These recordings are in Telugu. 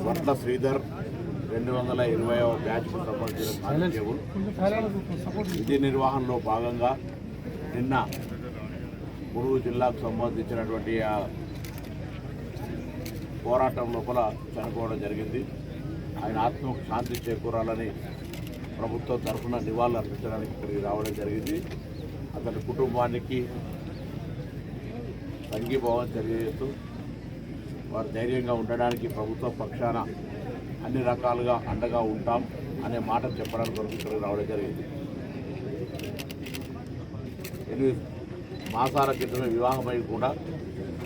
వడ్ల శ్రీధర్ 220వ బ్యాచ్కు సంబంధించిన కానిస్టేబుల్ విధి నిర్వహణలో భాగంగా నిన్న ములుగు జిల్లాకు సంబంధించినటువంటి ఆ పోరాటం లోపల చనిపోవడం జరిగింది. ఆయన ఆత్మకు శాంతి చేకూరాలని ప్రభుత్వం తరఫున నివాళులు అర్పించడానికి ఇక్కడికి రావడం జరిగింది. అతని కుటుంబానికి సంఘీభావం తెలియజేస్తూ వారు ధైర్యంగా ఉండడానికి ప్రభుత్వ పక్షాన అన్ని రకాలుగా అండగా ఉంటాం అనే మాట చెప్పడానికి కొరకు ఇక్కడికి రావడం జరిగింది. 8 మాసాల క్రితమే వివాహమై కూడా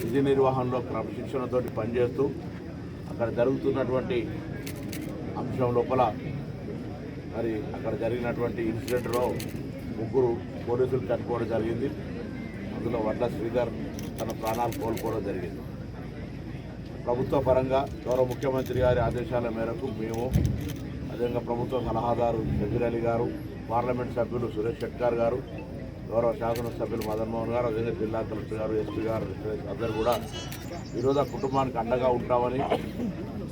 విధి నిర్వహణలో క్రమశిక్షణతో పనిచేస్తూ అక్కడ జరుగుతున్నటువంటి అంశం లోపల మరి అక్కడ జరిగినటువంటి ఇన్సిడెంట్లో 3 పోలీసులు చనిపోవడం జరిగింది. అందులో వడ్ల శ్రీధర్ తన ప్రాణాలు కోల్పోవడం జరిగింది. ప్రభుత్వ పరంగా గౌరవ ముఖ్యమంత్రి గారి ఆదేశాల మేరకు మేము, అదేవిధంగా ప్రభుత్వ సలహాదారు షబీర్ అలీ గారు, పార్లమెంట్ సభ్యులు సురేష్ షెట్కార్ గారు, గౌరవ శాసనసభ్యులు మదన్ మోహన్ గారు, అదేవిధంగా జిల్లా కలెక్టర్ గారు, ఎస్పీ గారు అందరూ కూడా ఈరోజు ఆ కుటుంబానికి అండగా ఉంటామని,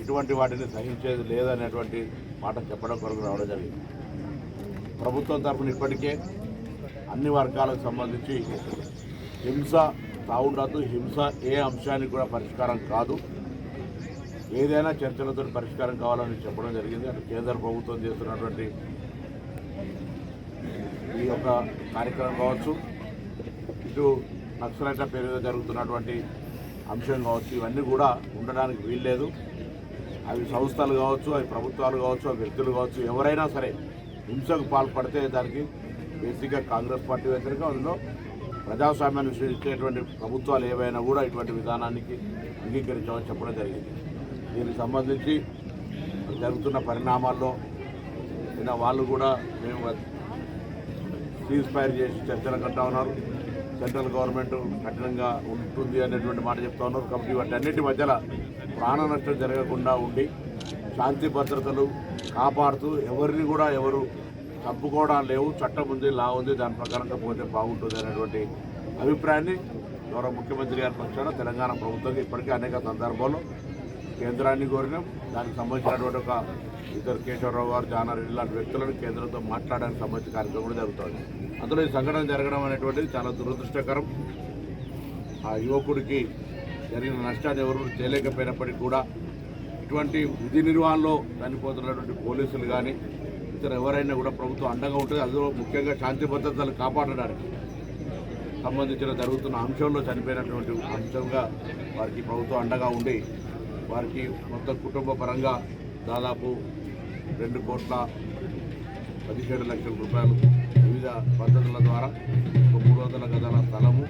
ఇటువంటి వాటిని సహించేది లేదనేటువంటి మాట చెప్పడం కొరకు రావడం జరిగింది. ప్రభుత్వం తరఫున ఇప్పటికే అన్ని వర్గాలకు సంబంధించి హింస తావుండదు, హింస ఏ అంశానికి కూడా పరిష్కారం కాదు, ఏదైనా చర్చలతో పరిష్కారం కావాలని చెప్పడం జరిగింది. అటు కేంద్ర ప్రభుత్వం చేస్తున్నటువంటి ఈ యొక్క కార్యక్రమం కావచ్చు, ఇటు నక్సలైట్ల పేరు మీద జరుగుతున్నటువంటి అంశం కావచ్చు, ఇవన్నీ కూడా ఉండడానికి వీల్లేదు. అవి సంస్థలు కావచ్చు, అవి ప్రభుత్వాలు కావచ్చు, అవి వ్యక్తులు కావచ్చు, ఎవరైనా సరే హింసకు పాల్పడితే దానికి బేసిక్గా కాంగ్రెస్ పార్టీ వ్యతిరేకం, అందులో ప్రజాస్వామ్యాన్ని విశ్వసించేటువంటి ప్రభుత్వాలు ఏవైనా కూడా ఇటువంటి విధానానికి అంగీకరించామని చెప్పడం జరిగింది. దీనికి సంబంధించి జరుగుతున్న పరిణామాల్లో నిన్న వాళ్ళు కూడా మేము సీజ్ ఫైర్ చేసి చర్చలు కట్టా ఉన్నారు. సెంట్రల్ గవర్నమెంట్ కఠినంగా ఉంటుంది అనేటువంటి మాట చెప్తా ఉన్నారు. కాబట్టి వాటన్నిటి మధ్యలో ప్రాణ నష్టం జరగకుండా ఉండి శాంతి భద్రతలు కాపాడుతూ ఎవరిని కూడా ఎవరు చంపుకోవడం లేవు, చట్టం ఉంది, లా ఉంది, దాని ప్రకారంగా పోతే బాగుంటుంది అనేటువంటి అభిప్రాయాన్ని గౌరవ ముఖ్యమంత్రి గారి పక్షాన తెలంగాణ ప్రభుత్వం ఇప్పటికే అనేక సందర్భాల్లో కేంద్రాన్ని కోరినాం. దానికి సంబంధించినటువంటి ఒక ఇద్దరు కేశవరావు గారు, జానారెడ్డి లాంటి వ్యక్తులను కేంద్రంతో మాట్లాడడానికి సంబంధించిన కార్యక్రమం కూడా జరుగుతుంది. అందులో ఈ సంఘటన జరగడం అనేటువంటిది చాలా దురదృష్టకరం. ఆ యువకుడికి జరిగిన నష్టాన్ని ఎవరు చేయలేకపోయినప్పటికీ కూడా ఇటువంటి విధి నిర్వహణలో చనిపోతున్నటువంటి పోలీసులు కానీ ఇతర ఎవరైనా కూడా ప్రభుత్వం అండగా ఉంటుంది. అందులో ముఖ్యంగా శాంతి భద్రతలు కాపాడడానికి సంబంధించిన జరుగుతున్న అంశంలో చనిపోయినటువంటి అంశంగా వారికి ప్రభుత్వం అండగా ఉండి వారికి మొత్తం కుటుంబ పరంగా దాదాపు 2,17,00,000 రూపాయలు వివిధ పద్ధతుల ద్వారా 300 గజాల స్థలము,